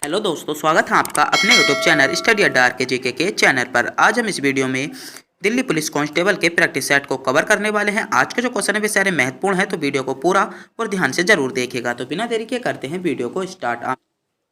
Hello दोस्तों, स्वागत है आपका अपने यूट्यूब चैनल स्टडी अड्डा RKGK के चैनल पर। आज हम इस वीडियो में दिल्ली पुलिस कांस्टेबल के प्रैक्टिस सेट को कवर करने वाले हैं। आज के जो क्वेश्चन है वे सारे महत्वपूर्ण है, तो वीडियो को पूरा और ध्यान से जरूर देखिएगा। तो बिना देरी के करते हैं वीडियो को स्टार्ट।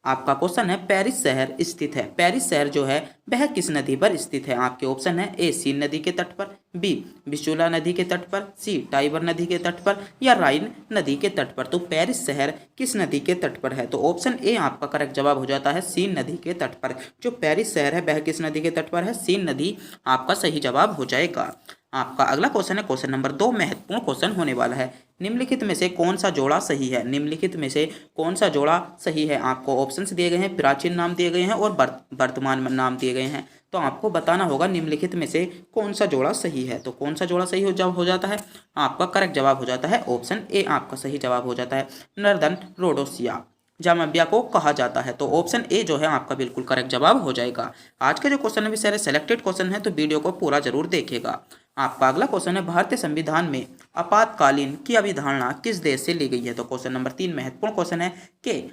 आपका क्वेश्चन है, पेरिस शहर स्थित है। पेरिस शहर जो है वह किस नदी पर स्थित है? आपके ऑप्शन है ए सीन नदी के तट पर, बी विस्टुला नदी के तट पर, सी टाइबर नदी के तट पर, या राइन नदी के तट पर। तो पेरिस शहर किस नदी के तट पर है? तो ऑप्शन ए आपका करेक्ट जवाब हो जाता है सीन नदी के तट पर। जो पेरिस शहर है वह किस नदी के तट पर है? सीन नदी आपका सही जवाब हो जाएगा। आपका अगला क्वेश्चन है क्वेश्चन नंबर 2, महत्वपूर्ण क्वेश्चन होने वाला है। निम्नलिखित में से कौन सा जोड़ा सही है? निम्नलिखित में से कौन सा जोड़ा सही है? आपको ऑप्शंस दिए गए हैं, प्राचीन नाम दिए गए हैं और वर्तमान नाम दिए गए हैं। तो आपको बताना होगा निम्नलिखित में से कौन सा जोड़ा सही है। तो कौन सा जोड़ा सही हो जाता है? आपका करेक्ट जवाब हो जाता है ऑप्शन ए आपका सही जवाब हो जाता है। नर्दन रोडोसिया जाम्बिया को कहा जाता है। तो ऑप्शन ए जो है आपका बिल्कुल करेक्ट जवाब हो जाएगा। आज के जो क्वेश्चन है वे सारे सेलेक्टेड क्वेश्चन है, तो वीडियो को पूरा जरूर देखिएगा। आपका अगला क्वेश्चन है, भारतीय संविधान में आपातकालीन की अवधारणा किस देश से ली गई है? तो क्वेश्चन नंबर 3 महत्वपूर्ण क्वेश्चन है कि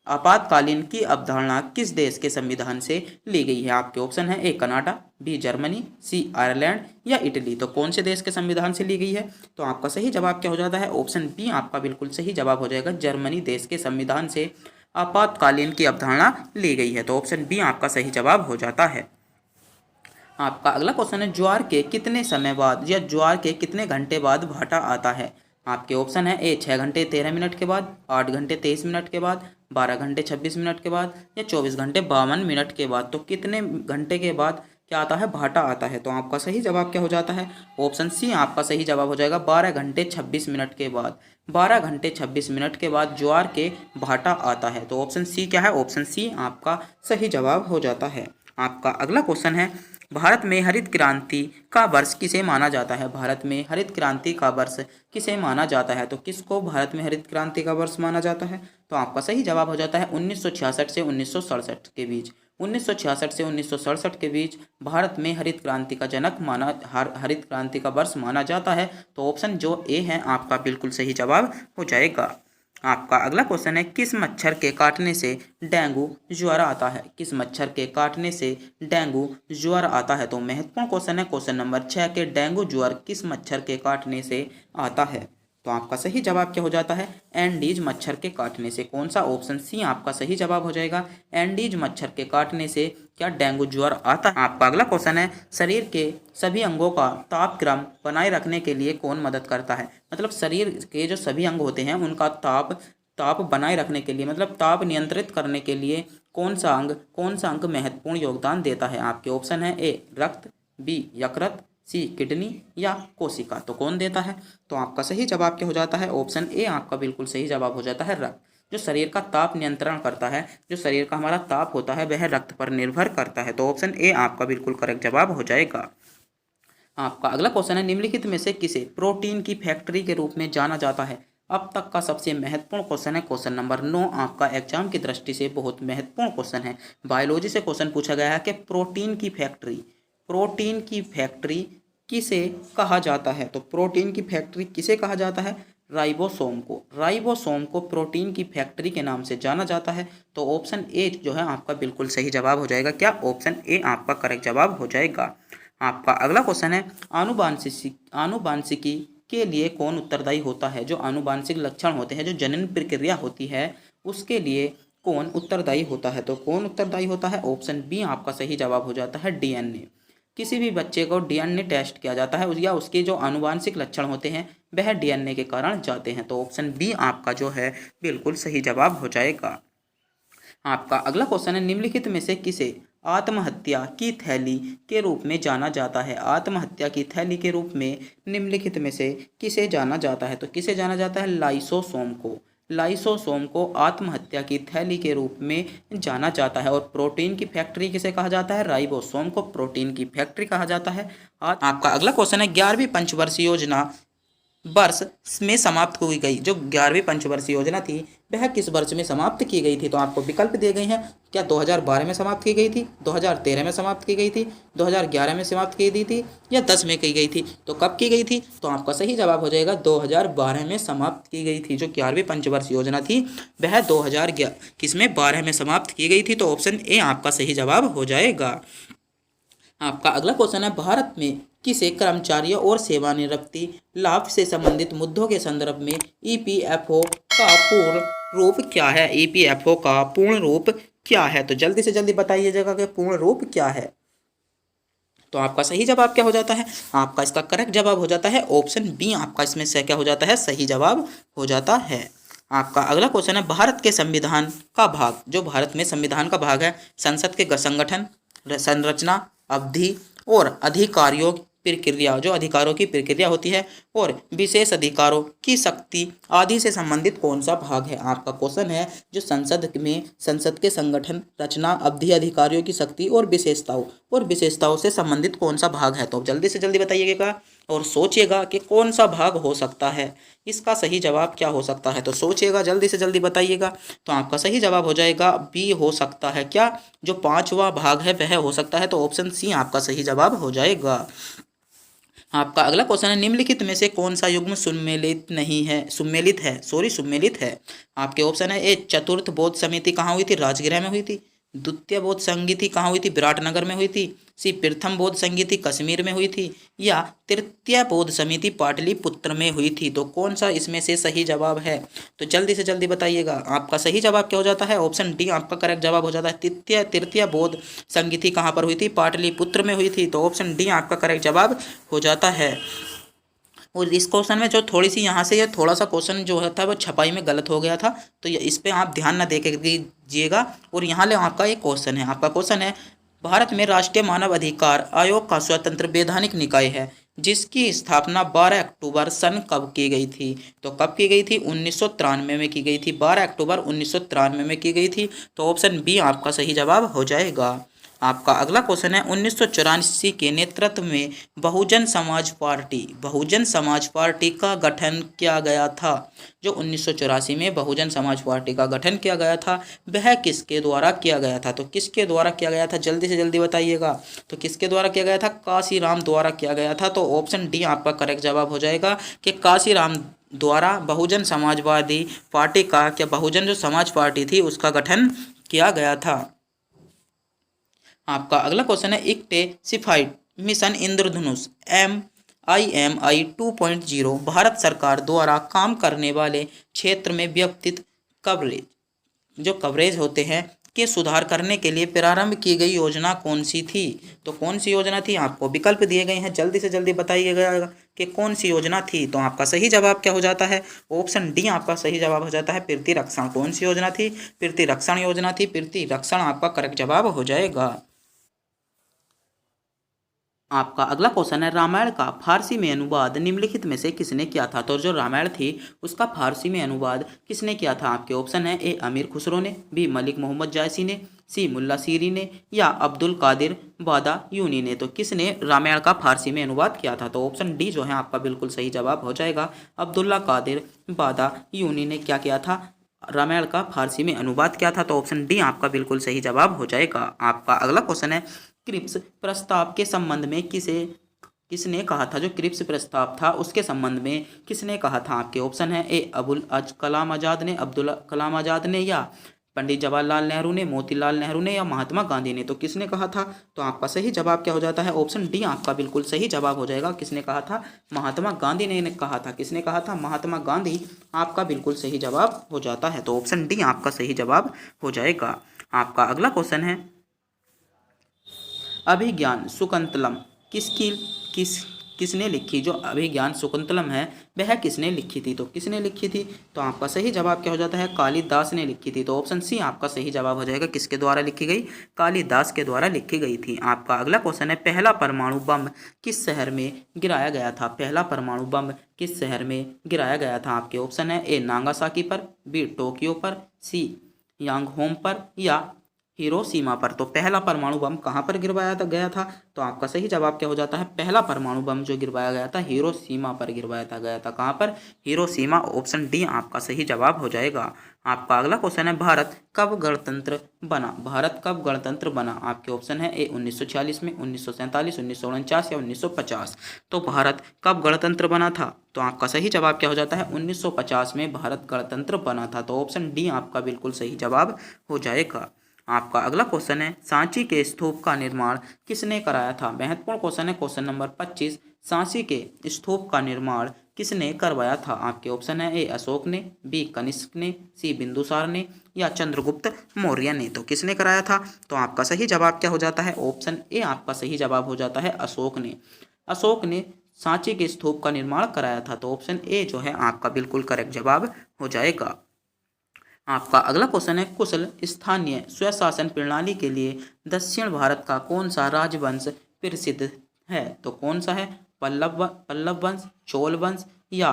आपातकालीन की अवधारणा किस देश के संविधान से ली गई है? आपके ऑप्शन है A Canada, B Germany, C Ireland या इटली। तो कौन से देश के संविधान से ली गई है? तो आपका सही जवाब क्या हो जाता है? ऑप्शन बी आपका बिल्कुल सही जवाब हो जाएगा। जर्मनी देश के संविधान से आपातकालीन की अवधारणा ली गई है। तो ऑप्शन बी आपका सही जवाब हो जाता है। आपका अगला क्वेश्चन है, ज्वार के कितने समय बाद या ज्वार के कितने घंटे बाद भाटा आता है? आपके ऑप्शन है ए 6 घंटे 13 मिनट के बाद, 8 घंटे 23 मिनट के बाद, 12 घंटे 26 मिनट के बाद, या 24 घंटे 52 मिनट के बाद। तो कितने घंटे के बाद क्या आता है? भाटा आता है। तो आपका सही जवाब क्या हो जाता है? ऑप्शन सी आपका सही जवाब हो जाएगा। 12 घंटे 26 मिनट के बाद, 12 घंटे 26 मिनट के बाद ज्वार के भाटा आता है। तो ऑप्शन सी क्या है? ऑप्शन सी आपका सही जवाब हो जाता है। आपका अगला क्वेश्चन है, भारत में हरित क्रांति का वर्ष किसे माना जाता है? भारत में हरित क्रांति का वर्ष किसे माना जाता है? तो किसको भारत में हरित क्रांति का वर्ष माना जाता है? तो आपका सही जवाब हो जाता है 1966 से 1967 के बीच। 1966 से 1967 के बीच भारत में हरित क्रांति का जनक हरित क्रांति का वर्ष माना जाता है। तो ऑप्शन जो ए है आपका बिल्कुल सही जवाब हो जाएगा। आपका अगला क्वेश्चन है, किस मच्छर के काटने से डेंगू ज्वर आता है? किस मच्छर के काटने से डेंगू ज्वर आता है? तो महत्वपूर्ण क्वेश्चन है क्वेश्चन नंबर 6 के डेंगू ज्वर किस मच्छर के काटने से आता है? तो आपका सही जवाब क्या हो जाता है? एंडीज मच्छर के काटने से। कौन सा? ऑप्शन सी आपका सही जवाब हो जाएगा। एंडीज मच्छर के काटने से क्या डेंगू ज्वर आता है? आपका अगला क्वेश्चन है, शरीर के सभी अंगों का तापक्रम बनाए रखने के लिए कौन मदद करता है? मतलब शरीर के जो सभी अंग होते हैं उनका ताप बनाए रखने के लिए, मतलब ताप नियंत्रित करने के लिए कौन सा अंग महत्वपूर्ण योगदान देता है? आपके ऑप्शन है ए रक्त, बी यकृत, सी किडनी या कोशिका। तो कौन देता है? तो आपका सही जवाब क्या हो जाता है? ऑप्शन ए आपका बिल्कुल सही जवाब हो जाता है रक्त। जो शरीर का ताप नियंत्रण करता है, जो शरीर का हमारा ताप होता है वह रक्त पर निर्भर करता है। तो ऑप्शन ए आपका बिल्कुल करेक्ट जवाब हो जाएगा। आपका अगला क्वेश्चन है, निम्नलिखित में से किसे प्रोटीन की फैक्ट्री के रूप में जाना जाता है? अब तक का सबसे महत्वपूर्ण क्वेश्चन है क्वेश्चन नंबर 9। आपका एग्जाम की दृष्टि से बहुत महत्वपूर्ण क्वेश्चन है। बायोलॉजी से क्वेश्चन पूछा गया है कि प्रोटीन की फैक्ट्री किसे कहा जाता है? तो प्रोटीन की फैक्ट्री किसे कहा जाता है? राइबोसोम को प्रोटीन की फैक्ट्री के नाम से जाना जाता है। तो ऑप्शन ए जो है आपका बिल्कुल सही जवाब हो जाएगा। क्या? ऑप्शन ए आपका करेक्ट जवाब हो जाएगा। आपका अगला क्वेश्चन है, आनुवांशिकी के लिए कौन उत्तरदायी होता है? जो आनुवांशिक लक्षण होते हैं, जो जनन प्रक्रिया होती है, उसके लिए कौन उत्तरदायी होता है? तो कौन उत्तरदायी होता है? ऑप्शन बी आपका सही जवाब हो जाता है डीएनए। किसी भी बच्चे को डीएनए टेस्ट किया जाता है या उसके जो आनुवांशिक लक्षण होते हैं वह डीएनए के कारण जाते हैं। तो ऑप्शन बी आपका जो है बिल्कुल सही जवाब हो जाएगा। आपका अगला क्वेश्चन है, निम्नलिखित में से किसे आत्महत्या की थैली के रूप में जाना जाता है? आत्महत्या की थैली के रूप में निम्नलिखित में से किसे जाना जाता है? तो किसे जाना जाता है? लाइसोसोम को आत्महत्या की थैली के रूप में जाना जाता है। और प्रोटीन की फैक्ट्री किसे कहा जाता है? राइबोसोम को प्रोटीन की फैक्ट्री कहा जाता है। आपका अगला क्वेश्चन है, 11वीं पंचवर्षीय योजना वर्ष में समाप्त हो गई। जो 11वीं पंचवर्षीय योजना थी वह किस वर्ष में समाप्त की गई थी? तो आपको विकल्प दिए गए हैं। क्या 2012 में समाप्त की गई थी, 2013 में समाप्त की गई थी, 2011 में समाप्त की गई थी, या 10 में की गई थी? तो कब की गई थी? तो आपका सही जवाब हो जाएगा 2012 में समाप्त की गई थी। जो 11वीं पंचवर्षीय योजना थी वह 2012 में समाप्त की गई थी। तो ऑप्शन ए आपका सही जवाब हो जाएगा। आपका अगला क्वेश्चन है, भारत में किसे कर्मचारियों और सेवानिवृत्ति लाभ से संबंधित मुद्दों के संदर्भ में ईपीएफओ का पूर्ण रूप क्या है? ईपीएफओ का पूर्ण रूप क्या है? तो जल्दी से जल्दी बताइएगा कि पूर्ण रूप क्या है। तो आपका सही जवाब क्या हो जाता है? आपका इसका करेक्ट जवाब हो जाता है ऑप्शन बी। आपका इसमें से क्या हो जाता है? सही जवाब हो जाता है। आपका अगला क्वेश्चन है, भारत के संविधान का भाग, जो भारत में संविधान का भाग है, संसद के संगठन, संरचना, अवधि और अधिकारियों प्रक्रिया, जो अधिकारों की प्रक्रिया होती है, और विशेष अधिकारों की शक्ति आदि से संबंधित कौन सा भाग है? आपका क्वेश्चन है जो संसद में संसद के संगठन, रचना, अवधि, अधिकारियों की शक्ति और विशेषताओं से संबंधित कौन सा भाग है? तो जल्दी से जल्दी बताइएगा और सोचिएगा कि कौन सा भाग हो सकता है। इसका सही जवाब क्या हो सकता है? तो सोचिएगा, जल्दी से जल्दी बताइएगा। तो आपका सही जवाब हो जाएगा बी हो सकता है। क्या? जो पांचवा भाग है वह हो सकता है। तो ऑप्शन सी आपका सही जवाब हो जाएगा। आपका अगला क्वेश्चन है, निम्नलिखित में से कौन सा युग्म सुमेलित है। आपके ऑप्शन है, ए चतुर्थ बौद्ध समिति कहाँ हुई थी? राजगृह में हुई थी। द्वितीय बौद्ध संगीति कहाँ हुई थी? विराटनगर में हुई थी। सी प्रथम बौद्ध संगीति कश्मीर में हुई थी, या तृतीय बौद्ध समिति पाटलिपुत्र में हुई थी? तो कौन सा इसमें से सही जवाब है? तो जल्दी से जल्दी बताइएगा। आपका सही जवाब क्या हो जाता है? ऑप्शन डी आपका करेक्ट जवाब हो जाता है। तृतीय बौद्ध संगीति कहाँ पर हुई थी? पाटलिपुत्र में हुई थी। तो ऑप्शन डी आपका करेक्ट जवाब हो जाता है। और इस क्वेश्चन में जो थोड़ी सी यहाँ से ये थोड़ा सा क्वेश्चन जो है था वो छपाई में गलत हो गया था, तो इस पे आप ध्यान न दे के दीजिएगा। और यहाँ ले आपका एक क्वेश्चन है। आपका क्वेश्चन है, भारत में राष्ट्रीय मानव अधिकार आयोग का स्वतंत्र वैधानिक निकाय है जिसकी स्थापना 12 अक्टूबर सन कब की गई थी? तो कब की गई थी? 1993 में की गई थी। 12 अक्टूबर 1993 में की गई थी। तो ऑप्शन बी आपका सही जवाब हो जाएगा। आपका अगला क्वेश्चन है, 1984 के नेतृत्व में बहुजन समाज पार्टी का गठन किया गया था। जो 1984 में बहुजन समाज पार्टी का गठन किया गया था वह किसके द्वारा किया गया था? तो किसके द्वारा किया गया था? जल्दी से जल्दी बताइएगा। तो किसके द्वारा किया गया था? काशीराम द्वारा किया गया था। तो ऑप्शन डी आपका करेक्ट जवाब हो जाएगा कि काशीराम द्वारा बहुजन समाजवादी पार्टी का, क्या बहुजन जो समाज पार्टी थी उसका गठन किया गया था। आपका अगला क्वेश्चन है, इक्टेसिफाइड मिशन इंद्रधनुष IMI 2.0 भारत सरकार द्वारा काम करने वाले क्षेत्र में व्यक्तिगत कवरेज होते हैं के सुधार करने के लिए प्रारंभ की गई योजना कौन सी थी? तो कौन सी योजना थी? आपको विकल्प दिए गए हैं, जल्दी से जल्दी बताइएगा कि कौन सी योजना थी। तो आपका सही जवाब क्या हो जाता है? ऑप्शन डी आपका सही जवाब हो जाता है प्रतिरक्षण। कौन सी योजना थी? प्रतिरक्षण योजना थी। प्रतिरक्षण आपका करेक्ट जवाब हो जाएगा। आपका अगला क्वेश्चन है, रामायण का फारसी में अनुवाद निम्नलिखित में से किसने किया था? तो जो रामायण थी उसका फारसी में अनुवाद किसने किया था? आपके ऑप्शन है, ए अमीर खुसरो ने, बी मलिक मोहम्मद जायसी ने, सी मुल्ला सीरी ने, या अब्दुल कादिर बादायूनी ने? तो किसने रामायण का फारसी में अनुवाद किया था? तो ऑप्शन डी जो है आपका बिल्कुल सही जवाब हो जाएगा। अब्दुल्ला कादिर बादायूनी ने क्या किया था? रामायण का फारसी में अनुवाद किया था। तो ऑप्शन डी आपका बिल्कुल सही जवाब हो जाएगा। आपका अगला क्वेश्चन है, क्रिप्स प्रस्ताव के संबंध में किसने कहा था? जो क्रिप्स प्रस्ताव था उसके संबंध में किसने कहा था? आपके ऑप्शन है, ए अबुल कलाम आज़ाद ने, अब्दुल कलाम आज़ाद ने, या पंडित जवाहरलाल नेहरू ने, मोतीलाल नेहरू ने, या महात्मा गांधी ने? तो किसने कहा था? तो आपका सही जवाब क्या हो जाता है? ऑप्शन डी आपका बिल्कुल सही जवाब हो जाएगा। किसने कहा था? महात्मा गांधी ने कहा था। किसने कहा था? महात्मा गांधी आपका बिल्कुल सही जवाब हो जाता है। तो ऑप्शन डी आपका सही जवाब हो जाएगा। आपका अगला क्वेश्चन है, अभिज्ञान शाकुंतलम किसने लिखी? जो अभिज्ञान शाकुंतलम है वह किसने लिखी थी? तो किसने लिखी थी? तो आपका सही जवाब क्या हो जाता है? कालिदास ने लिखी थी। तो ऑप्शन सी आपका सही जवाब हो जाएगा। किसके द्वारा लिखी गई? कालिदास के द्वारा लिखी गई थी। आपका अगला क्वेश्चन है, पहला परमाणु बम किस शहर में गिराया गया था? पहला परमाणु बम किस शहर में गिराया गया था? आपके ऑप्शन है, ए नागासाकी पर, बी टोक्यो पर, सी यांगहोम पर, या हिरोशिमा पर। तो पहला परमाणु बम कहाँ पर गिरवाया गया था? तो आपका सही जवाब क्या हो जाता है? पहला परमाणु बम जो गिरवाया गया था हिरोशिमा पर गिरवाया गया था। कहाँ पर? हिरोशिमा। ऑप्शन डी आपका सही जवाब हो जाएगा। आपका अगला क्वेश्चन है, भारत कब गणतंत्र बना? भारत कब गणतंत्र बना? आपके ऑप्शन है ए 1946 में, 1947, 1949 या 1950। तो भारत कब गणतंत्र बना था? तो आपका सही जवाब क्या हो जाता है? 1950 में भारत गणतंत्र बना था। तो ऑप्शन डी आपका बिल्कुल सही जवाब हो जाएगा। आपका अगला क्वेश्चन है, सांची के स्तूप का निर्माण किसने कराया था? महत्वपूर्ण क्वेश्चन है, क्वेश्चन नंबर 25। सांची के स्तूप का निर्माण किसने करवाया था? आपके ऑप्शन है ए अशोक ने, बी कनिष्क ने, सी बिंदुसार ने या चंद्रगुप्त मौर्य ने। तो किसने कराया था? तो आपका सही जवाब क्या हो जाता है? ऑप्शन ए आपका सही जवाब हो जाता है अशोक ने। अशोक ने सांची के स्तूप का निर्माण कराया था। तो ऑप्शन ए जो है आपका बिल्कुल करेक्ट जवाब हो जाएगा। आपका अगला क्वेश्चन है, कुशल स्थानीय स्वशासन प्रणाली के लिए दक्षिण भारत का कौन सा राजवंश प्रसिद्ध है? तो कौन सा है? पल्लव वंश, चोल वंश या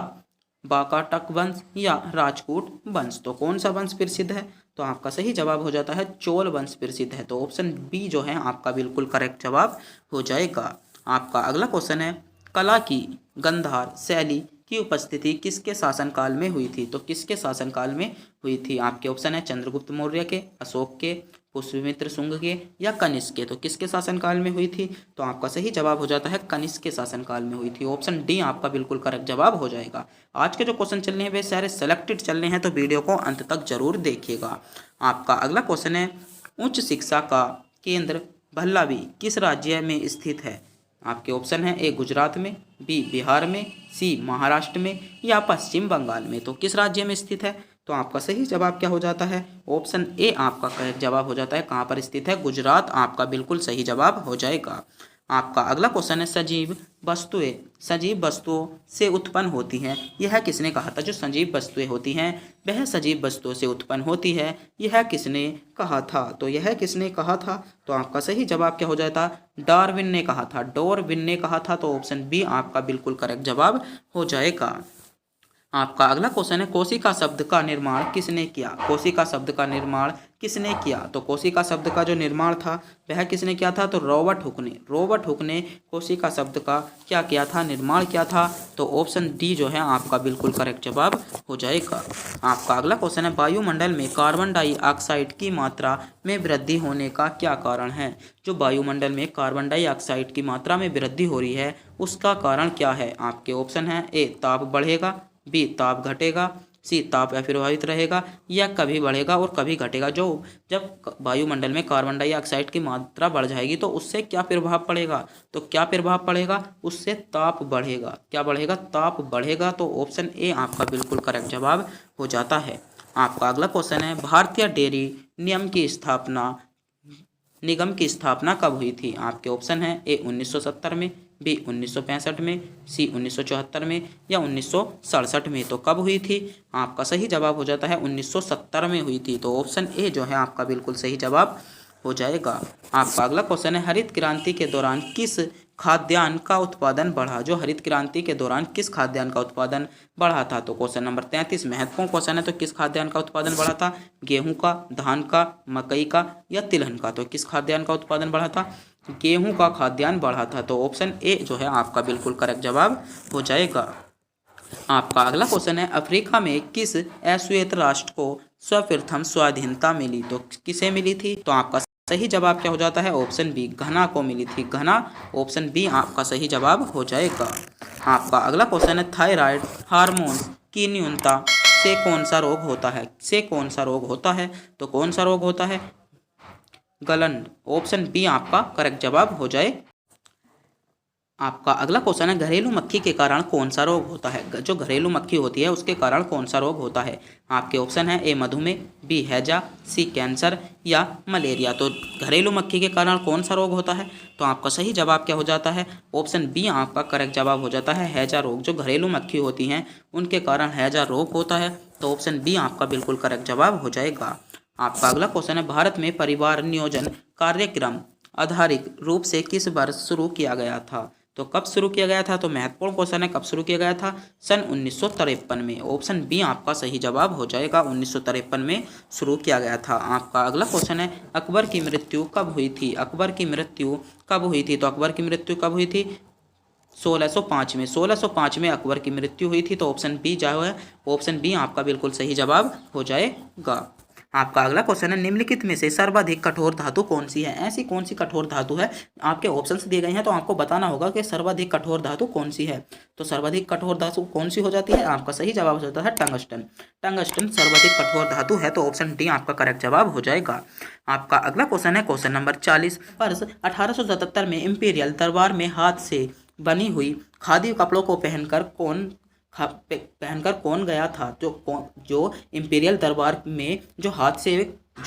वाकाटक वंश या राजपूत वंश। तो कौन सा वंश प्रसिद्ध है? तो आपका सही जवाब हो जाता है चोल वंश प्रसिद्ध है। तो ऑप्शन बी जो है आपका बिल्कुल करेक्ट जवाब हो जाएगा। आपका अगला क्वेश्चन है, कला की गंधार शैली की उपस्थिति किसके शासनकाल में हुई थी? तो किसके शासनकाल में हुई थी? आपके ऑप्शन है चंद्रगुप्त मौर्य के, अशोक के, पुष्यमित्र शुंग के या कनिष्क के। तो किसके शासनकाल में हुई थी? तो आपका सही जवाब हो जाता है कनिष्क के शासनकाल में हुई थी। ऑप्शन डी आपका बिल्कुल करेक्ट जवाब हो जाएगा। आज के जो क्वेश्चन चल रहे हैं वे सारे सेलेक्टेड चल रहे हैं, तो वीडियो को अंत तक जरूर देखिएगा। आपका अगला क्वेश्चन है, उच्च शिक्षा का केंद्र भल्लावी किस राज्य में स्थित है? आपके ऑप्शन है ए गुजरात में, बी बिहार में, सी महाराष्ट्र में या पश्चिम बंगाल में। तो किस राज्य में स्थित है? तो आपका सही जवाब क्या हो जाता है? ऑप्शन ए आपका करेक्ट जवाब हो जाता है। कहाँ पर स्थित है? गुजरात आपका बिल्कुल सही जवाब हो जाएगा। आपका अगला क्वेश्चन है, सजीव वस्तुओं से उत्पन्न होती हैं, यह किसने कहा था? जो सजीव वस्तुएं होती हैं वह सजीव वस्तुओं से उत्पन्न होती है, यह किसने कहा था? तो यह किसने कहा था? तो आपका सही जवाब क्या हो जाता? डार्विन ने कहा था, डॉर्विन ने कहा था। तो ऑप्शन बी आपका बिल्कुल करेक्ट जवाब हो जाएगा। आपका अगला क्वेश्चन है, कोशिका शब्द का निर्माण किसने किया? कोशिका शब्द का निर्माण किसने किया? तो कोशिका शब्द का जो निर्माण था वह किसने किया था? तो रॉबर्ट हुक ने कोशिका शब्द का क्या किया था? निर्माण किया था। तो ऑप्शन डी जो है आपका बिल्कुल करेक्ट जवाब हो जाएगा। आपका अगला क्वेश्चन है, वायुमंडल में कार्बन डाइऑक्साइड की मात्रा में वृद्धि होने का क्या कारण है? जो वायुमंडल में कार्बन डाइऑक्साइड की मात्रा में वृद्धि हो रही है उसका कारण क्या है? आपके ऑप्शन है ए ताप बढ़ेगा, बी ताप घटेगा, सी ताप अप्रभावित रहेगा या कभी बढ़ेगा और कभी घटेगा। जो जब वायुमंडल में कार्बन डाइऑक्साइड की मात्रा बढ़ जाएगी तो उससे क्या प्रभाव पड़ेगा? तो क्या प्रभाव पड़ेगा? उससे ताप बढ़ेगा। क्या बढ़ेगा? ताप बढ़ेगा। तो ऑप्शन ए आपका बिल्कुल करेक्ट जवाब हो जाता है। आपका अगला क्वेश्चन है, भारतीय डेयरी निगम की स्थापना कब हुई थी? आपके ऑप्शन है ए 1970 में, बी 1965 में, सी 1974 में या 1967 में। तो कब हुई थी? आपका सही जवाब हो जाता है 1970 में हुई थी। तो ऑप्शन ए जो है आपका बिल्कुल सही जवाब हो जाएगा। आपका अगला क्वेश्चन है, हरित क्रांति के दौरान किस खाद्यान्न का उत्पादन बढ़ा? जो हरित क्रांति के दौरान किस खाद्यान्न का उत्पादन बढ़ा था? तो क्वेश्चन नंबर 33 महत्वपूर्ण क्वेश्चन है। तो किस खाद्यान्न का उत्पादन बढ़ा था? गेहूं का, धान का, मकई का या तिलहन का? तो किस खाद्यान्न का उत्पादन बढ़ा था? गेहूं का खाद्यान्न बढ़ा था। तो ऑप्शन ए जो है आपका बिल्कुल करेक्ट जवाब हो जाएगा। आपका अगला क्वेश्चन है, अफ्रीका में किस अश्वेत राष्ट्र को सर्वप्रथम स्वाधीनता मिली? तो किसे मिली थी? तो आपका सही जवाब क्या हो जाता है? ऑप्शन बी घना को मिली थी, घना। ऑप्शन बी आपका सही जवाब हो जाएगा। आपका अगला क्वेश्चन है, थायराइड हार्मोन की न्यूनता से कौन सा रोग होता है? तो कौन सा रोग होता है? गलन। ऑप्शन बी आपका करेक्ट जवाब हो जाए। आपका अगला क्वेश्चन है, घरेलू मक्खी के कारण कौन सा रोग होता है? जो घरेलू मक्खी होती है उसके कारण कौन सा रोग होता है? आपके ऑप्शन है ए मधुमेह, बी हैजा, सी कैंसर या मलेरिया। तो घरेलू मक्खी के कारण कौन सा रोग होता है? तो आपका सही जवाब क्या हो जाता है? ऑप्शन बी आपका करेक्ट जवाब हो जाता है हैजा रोग। जो घरेलू मक्खी होती हैं उनके कारण हैजा रोग होता है। तो ऑप्शन बी आपका बिल्कुल करेक्ट जवाब हो जाएगा। आपका अगला क्वेश्चन है, भारत में परिवार नियोजन कार्यक्रम आधारित रूप से किस वर्ष शुरू किया गया था? तो कब शुरू किया गया था? तो महत्वपूर्ण क्वेश्चन है, कब शुरू किया गया था? सन 1953 में। ऑप्शन बी आपका सही जवाब हो जाएगा, 1953 में शुरू किया गया था। आपका अगला क्वेश्चन है, अकबर की मृत्यु कब हुई थी? अकबर की मृत्यु कब हुई थी? तो अकबर की मृत्यु कब हुई थी? 1605 में। 1605 में अकबर की मृत्यु हुई थी। तो ऑप्शन बी जो है, ऑप्शन बी आपका बिल्कुल सही जवाब हो जाएगा। आपका अगला क्वेश्चन है, निम्नलिखित में से सर्वाधिक कठोर धातु कौन सी है? ऐसी कौन सी कठोर धातु है? आपके ऑप्शंस दिए गए हैं तो आपको बताना होगा कि सर्वाधिक कठोर धातु कौन सी है। तो सर्वाधिक कठोर धातु कौन सी हो जाती है? आपका सही जवाब हो जाता है टंगस्टन। टंगस्टन सर्वाधिक कठोर धातु है। तो ऑप्शन डी आपका करेक्ट जवाब हो जाएगा। आपका अगला क्वेश्चन है, क्वेश्चन नंबर 40, वर्ष 1877 में इंपीरियल दरबार में हाथ से बनी हुई खादी कपड़ों को पहनकर कौन गया था? जो इंपीरियल दरबार में जो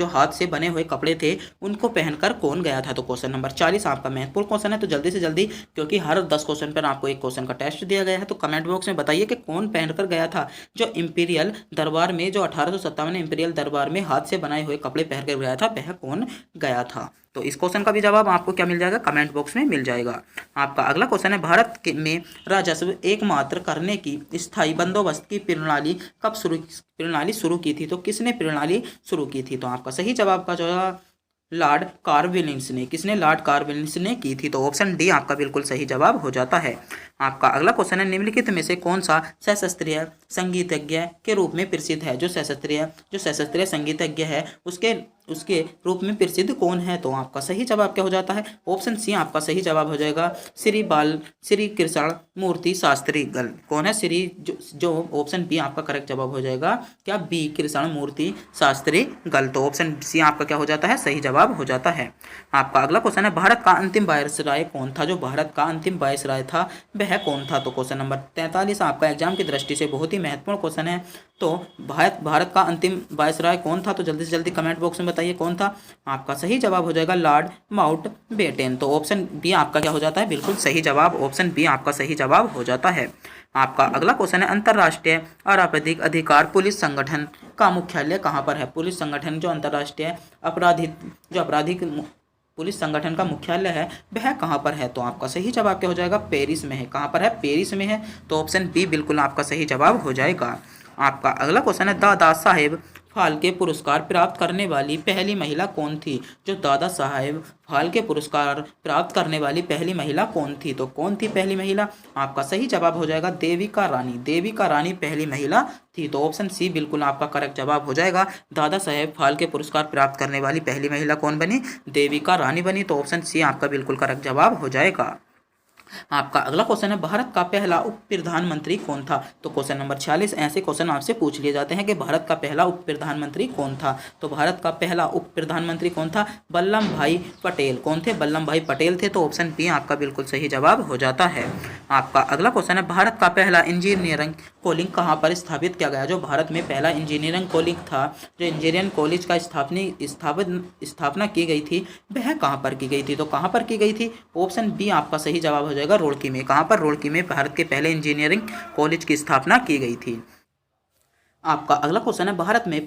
हाथ से बने हुए कपड़े थे उनको पहनकर कौन गया था? तो क्वेश्चन नंबर 40 आपका महत्वपूर्ण क्वेश्चन है। तो जल्दी से जल्दी, क्योंकि हर 10 क्वेश्चन पर आपको एक क्वेश्चन का टेस्ट दिया गया है, तो कमेंट बॉक्स में बताइए कि कौन पहनकर गया था। जो इंपीरियल दरबार में, जो 1857 इंपीरियल दरबार में हाथ से बनाए हुए कपड़े पहनकर गया था, वह कौन गया था? तो इस क्वेश्चन का भी जवाब आपको क्या मिल जाएगा? कमेंट बॉक्स में मिल जाएगा। आपका अगला क्वेश्चन है, भारत में राजस्व एकमात्र करने की स्थायी बंदोबस्त की प्रणाली शुरू की थी? तो किसने प्रणाली शुरू की थी? तो आपका सही जवाब का जो लॉर्ड कार्नवालिस ने। किसने? लॉर्ड कार्नवालिस ने की थी। तो ऑप्शन डी आपका बिल्कुल सही जवाब हो जाता है। आपका अगला क्वेश्चन है, निम्नलिखित में से कौन सा सशास्त्रीय संगीतज्ञ के रूप में प्रसिद्ध है? जो सशास्त्रीय संगीतज्ञ है उसके रूप में प्रसिद्ध कौन है? तो आपका सही जवाब क्या हो जाता है? ऑप्शन सी आपका सही जवाब हो जाएगा, श्री कृष्ण मूर्ति शास्त्री गल। कौन है? जो ऑप्शन बी आपका करेक्ट जवाब हो जाएगा क्या? बी, कृष्ण मूर्ति शास्त्री गल। तो ऑप्शन सी आपका क्या हो जाता है? सही जवाब हो जाता है। आपका अगला क्वेश्चन है, भारत का अंतिम वायसराय कौन था? जो भारत का अंतिम वायसराय था वह कौन था? तो क्वेश्चन नंबर 43 आपका एग्जाम की दृष्टि से बहुत ही महत्वपूर्ण क्वेश्चन है। तो भारत का अंतिम वायसराय कौन था? तो जल्दी से जल्दी कमेंट बॉक्स में बताइए कौन था। आपका सही जवाब हो जाएगा लॉर्ड माउंटबेटन। तो ऑप्शन बी आपका क्या हो जाता है? बिल्कुल सही जवाब, ऑप्शन बी आपका सही जवाब हो जाता है। आपका अगला क्वेश्चन है, अंतर्राष्ट्रीय आपराधिक अधिकार पुलिस संगठन का मुख्यालय कहाँ पर है? पुलिस संगठन, जो अंतर्राष्ट्रीय आपराधिक पुलिस संगठन का मुख्यालय है वह कहाँ पर है? तो आपका सही जवाब क्या हो जाएगा? पेरिस में है। कहाँ पर है? पेरिस में है। तो ऑप्शन बी बिल्कुल आपका सही जवाब हो जाएगा। आपका अगला क्वेश्चन है, दादा साहेब फाल्के पुरस्कार प्राप्त करने वाली पहली महिला कौन थी? जो दादा साहेब फाल्के पुरस्कार प्राप्त करने वाली पहली महिला कौन थी? तो कौन थी पहली महिला? आपका सही जवाब हो जाएगा देविका रानी। देविका रानी पहली महिला थी। तो ऑप्शन सी बिल्कुल आपका करेक्ट जवाब हो जाएगा। दादा साहेब फाल्के पुरस्कार प्राप्त करने वाली पहली महिला कौन बनी? देविका रानी बनी। तो ऑप्शन सी आपका बिल्कुल करेक्ट जवाब हो जाएगा। आपका अगला क्वेश्चन है, भारत का पहला उप प्रधानमंत्री कौन था? तो क्वेश्चन नंबर 46 ऐसे क्वेश्चन आपसे पूछ लिए जाते हैं कि भारत का पहला उप प्रधानमंत्री कौन था? तो भारत का पहला उप प्रधानमंत्री कौन था? वल्लभ भाई पटेल। कौन थे? वल्लभ भाई पटेल थे। तो ऑप्शन बी आपका बिल्कुल सही जवाब हो जाता है। आपका अगला क्वेश्चन है, भारत का पहला इंजीनियरिंग कॉलेज कहाँ पर स्थापित किया गया? जो भारत में पहला इंजीनियरिंग कॉलेज था, जो इंजीनियरिंग कॉलेज का स्थापना की गई थी, वह कहाँ पर की गई थी? तो कहाँ पर की गई थी? ऑप्शन बी आपका सही जवाब हो जाएगा रुड़की में। कहाँ पर? रुड़की में भारत के पहले इंजीनियरिंग कॉलेज की स्थापना की गई थी। आपका अगला क्वेश्चन है, भारत में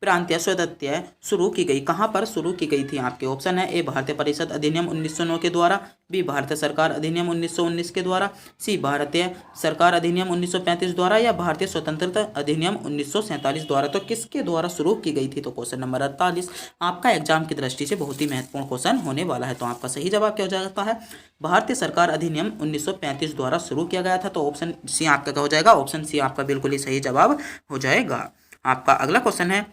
प्रांतीय स्वायत्तता शुरू की गई कहाँ पर शुरू की गई थी? आपके ऑप्शन है, ए भारतीय परिषद अधिनियम 1909 के द्वारा, बी भारतीय सरकार अधिनियम 1919 के द्वारा, सी भारतीय सरकार अधिनियम 1935 द्वारा, या भारतीय स्वतंत्रता अधिनियम 1947 द्वारा। तो किसके द्वारा शुरू की गई थी? तो क्वेश्चन नंबर 48 आपका एग्जाम की दृष्टि से बहुत ही महत्वपूर्ण क्वेश्चन होने वाला है। तो आपका सही जवाब क्या हो जाता है? भारतीय सरकार अधिनियम 1935 द्वारा शुरू किया गया था। तो ऑप्शन सी आपका क्या हो जाएगा? ऑप्शन सी आपका बिल्कुल ही सही जवाब हो जाएगा। आपका अगला क्वेश्चन है,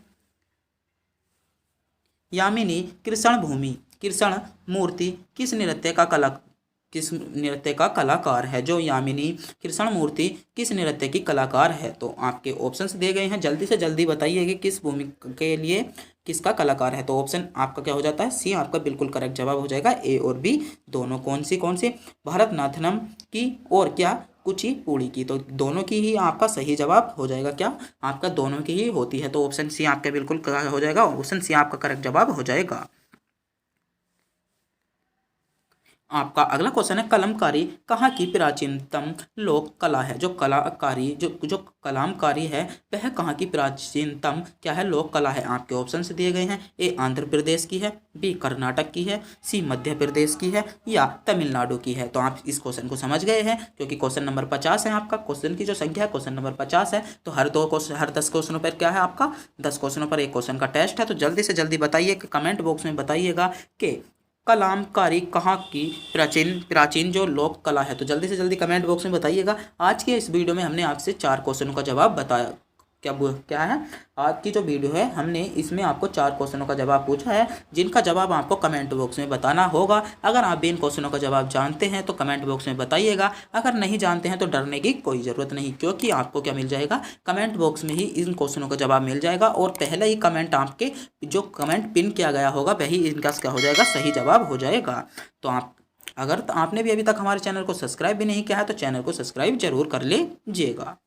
यामिनी कृष्ण मूर्ति किस नृत्य का कलाकार है? जो यामिनी कृष्ण मूर्ति किस नृत्य की कलाकार है? तो आपके ऑप्शंस दिए गए हैं, जल्दी से जल्दी बताइए कि किस भूमिका के लिए किसका कलाकार है? तो ऑप्शन आपका क्या हो जाता है? सी आपका बिल्कुल करेक्ट जवाब हो जाएगा। ए और बी दोनों। कौन सी? भरतनाट्यम की और क्या कुचिपुड़ी की? तो दोनों की ही आपका सही जवाब हो जाएगा। क्या? आपका दोनों की ही होती है। तो ऑप्शन सी आपका बिल्कुल हो जाएगा। ऑप्शन सी आपका करेक्ट जवाब हो जाएगा। आपका अगला क्वेश्चन है कलमकारी कहाँ की प्राचीनतम लोक कला है। जो कलाकारी जो जो कलामकारी है वह कहाँ की प्राचीनतम क्या है लोक कला है। आपके ऑप्शन दिए गए हैं। ए आंध्र प्रदेश की है, बी कर्नाटक की है, सी मध्य प्रदेश की है या तमिलनाडु की है। तो आप इस क्वेश्चन को समझ गए हैं क्योंकि क्वेश्चन नंबर 50 है आपका। क्वेश्चन की जो संख्या है क्वेश्चन नंबर 50 है। तो हर 10 क्वेश्चनों पर क्या है आपका 10 क्वेश्चनों पर एक क्वेश्चन का टेस्ट है। तो जल्दी से जल्दी बताइए, कमेंट बॉक्स में बताइएगा कि कलामकारी कहाँ की प्राचीन प्राचीन जो लोक कला है। तो जल्दी से जल्दी कमेंट बॉक्स में बताइएगा। आज के इस वीडियो में हमने आपसे 4 क्वेश्चनों का जवाब बताया। क्या है आज की जो वीडियो है हमने इसमें आपको 4 क्वेश्चनों का जवाब पूछा है, जिनका जवाब आपको कमेंट बॉक्स में बताना होगा। अगर आप भी इन क्वेश्चनों का जवाब जानते हैं तो कमेंट बॉक्स में बताइएगा। अगर नहीं जानते हैं तो डरने की कोई ज़रूरत नहीं, क्योंकि आपको क्या मिल जाएगा कमेंट बॉक्स में ही इन क्वेश्चनों का जवाब मिल जाएगा और पहले ही कमेंट आपके जो कमेंट पिन किया गया होगा वही इनका क्या हो जाएगा सही जवाब हो जाएगा। तो अगर आपने भी अभी तक हमारे चैनल को सब्सक्राइब भी नहीं किया है तो चैनल को सब्सक्राइब जरूर कर लीजिएगा।